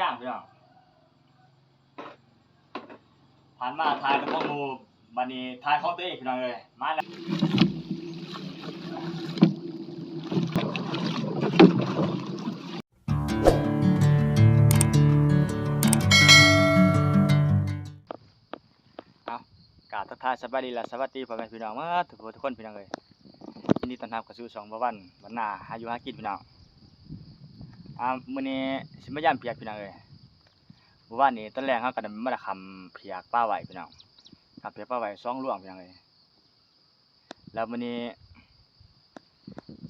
ย่างพี่น้องผ่านมาทายกับพวกหมู่บัดนี้ทายของตัวเองพี่น้องเอ้ยมาแล้วกราบทักทายสบายดีและสวัสดีพ่อแม่พี่น้องมาทุกคนพี่น้องเอ้ยยินดีต้อนรับเข้าสู่ช่องบ่วันบ้านนาหาอยู่หากินพี่น้องมื้อนี้สิมาย่ามเปียกพี่น้องเอ้ยเมื่อวานนี้ตอนแรกเฮาก็ได้มาคำเปียกป้าไว้พี่น้องครับเปียกป้าไว้2ล่วงพี่น้องเอ้ยแล้วมื้อนี้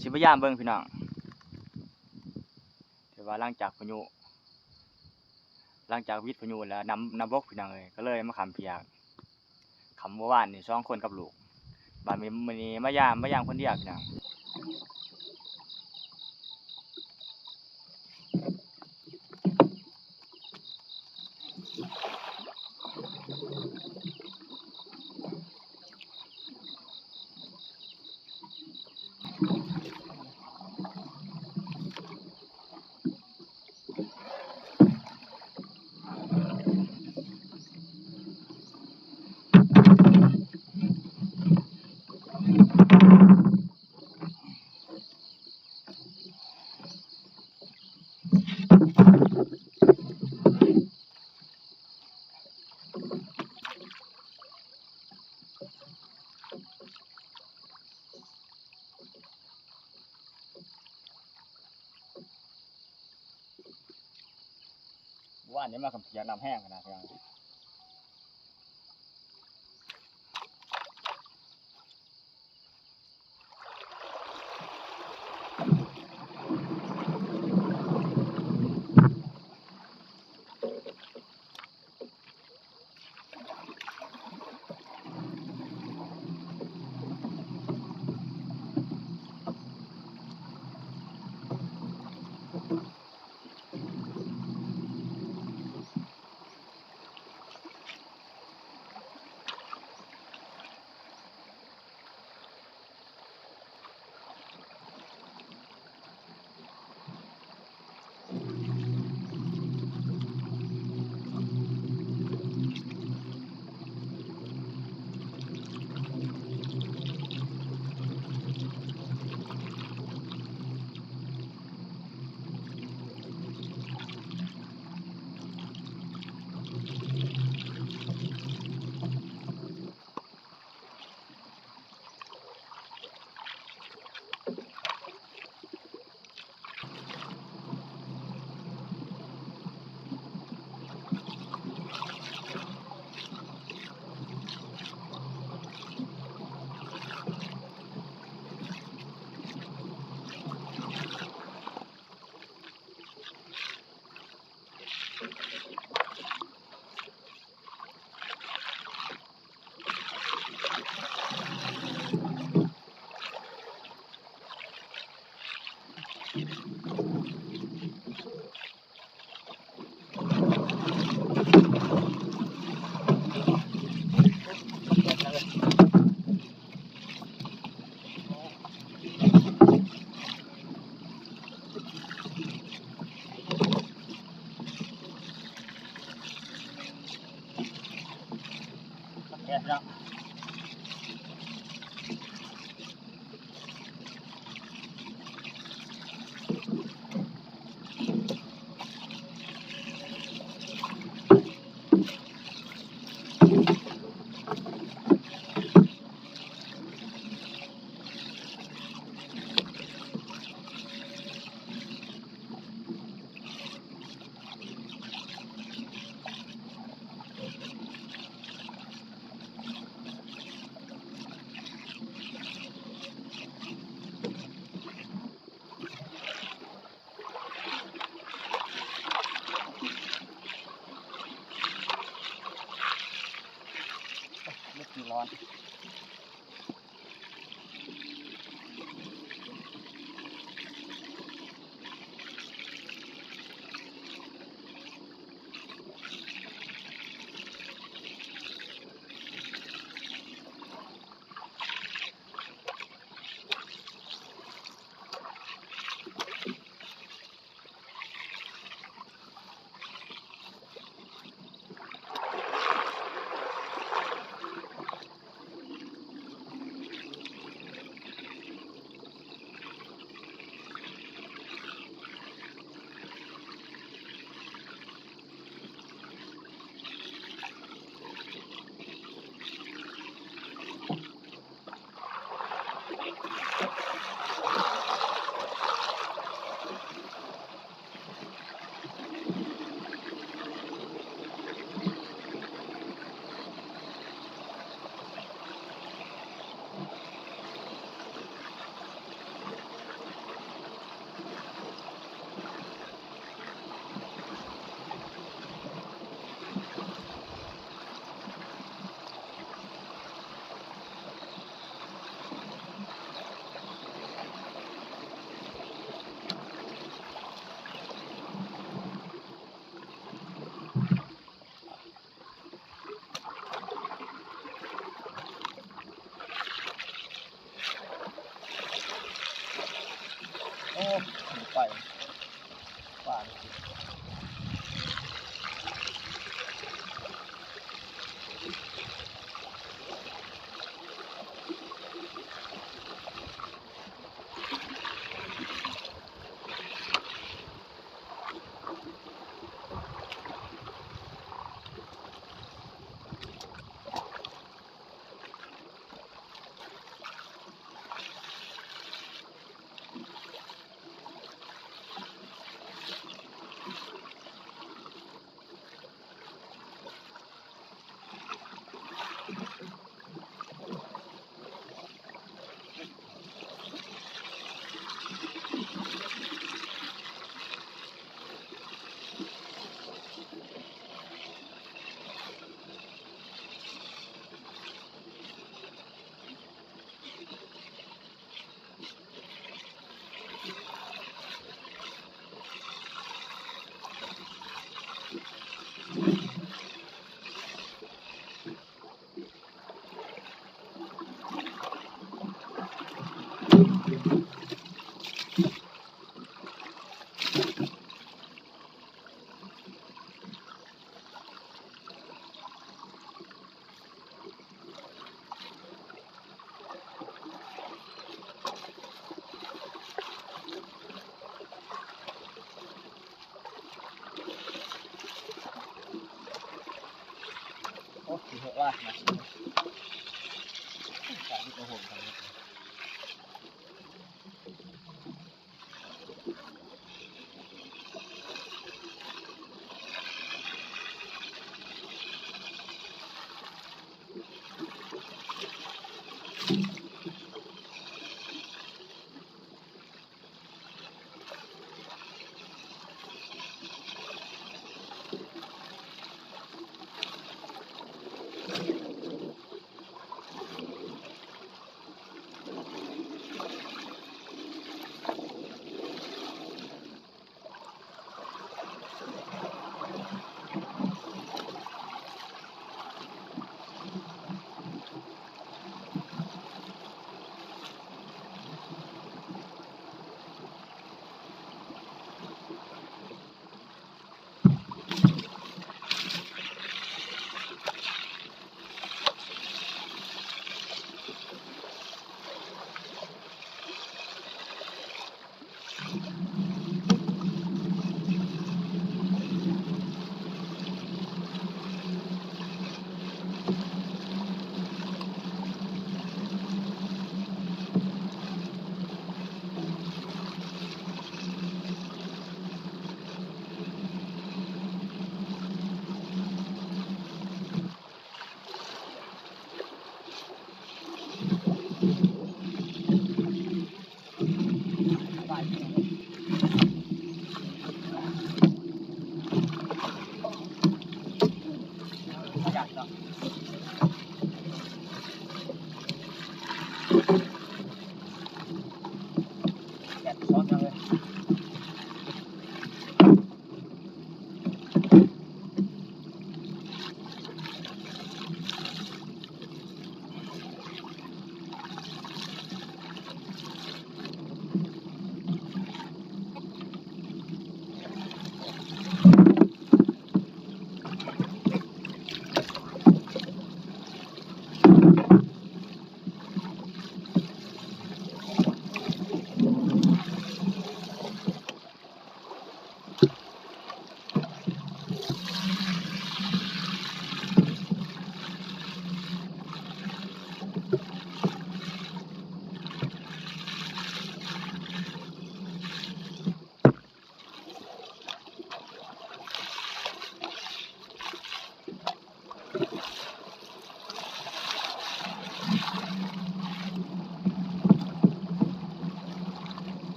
สิมาย่ามเบิ่งพี่น้องถือว่าหลังจากวิทย์พายุแล้วน้ำบกพี่น้องเอ้ยก็เลยมาคำเปียกคำเมื่อวานนี่2คนกับลูกบัดมื้อนี้มาย่ามคนเดียวพี่น้องว่านี่มาคำเปียกน้ำแห้งขนาดพี่น้องพี่น้องร้อน ไปป่าโอ้ถือว่านะการที่เราห่มกัน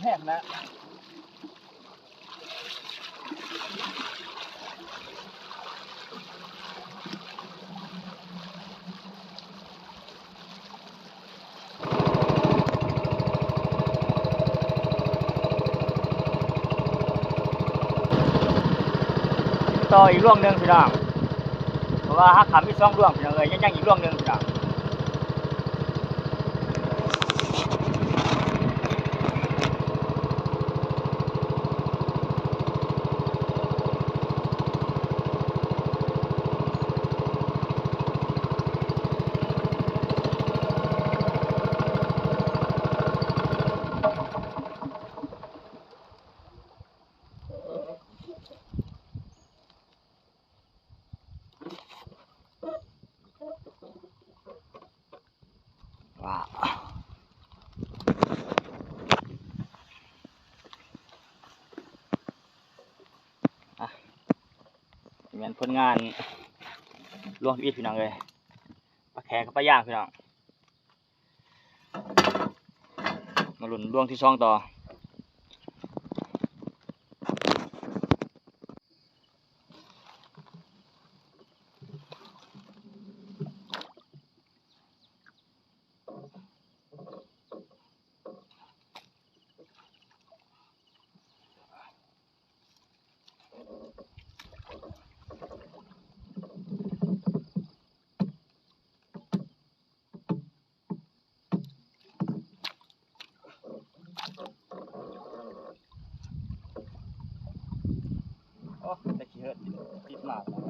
ห้งนะ ต่ออีกร่วงหนึ่งพี่น้องเพราะว่าฮักขำมีสองร่วงพี่น้องเอ้ยยังอีกร่วงหนึ่งพี่น้องว้าวเหมือนผลงานร่วงที่พี่น้องเลยปลาแขกกับปลาย่างพี่น้องมาหลุนร่วงที่ช่องต่อโอ้แต่ขี้เหิดติดมากนะ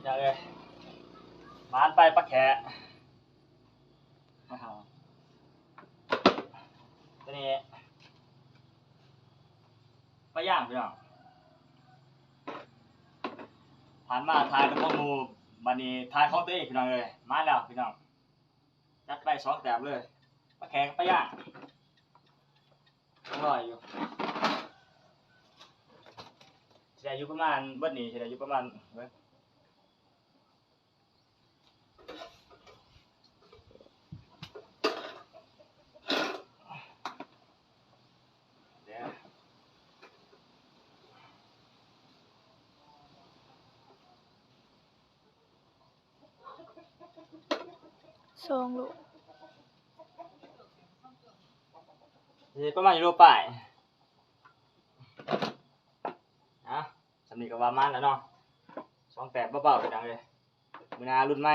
อย่างเลยมานไปปลาแขกตัวนี้ปลาย่างพี่น้องผ่านมาทายกับพวกหมูบันนี้ทายของตัวเองพี่น้องเลยมาแล้วพี่น้องจัดไปสองแต้มเลยปลาแขกกับปลาย่างอร่อยอยู่จะได้อยู่ประมาณเบิดนี้จะได้อยู่ประมาณเบิดเดี๋ยว สองลูก ประมาณยูโรป่ายนะสำนีกับวามันแล้วเนาะสองแต้มเบาๆไปดังเลยมือนารุ่นใหม่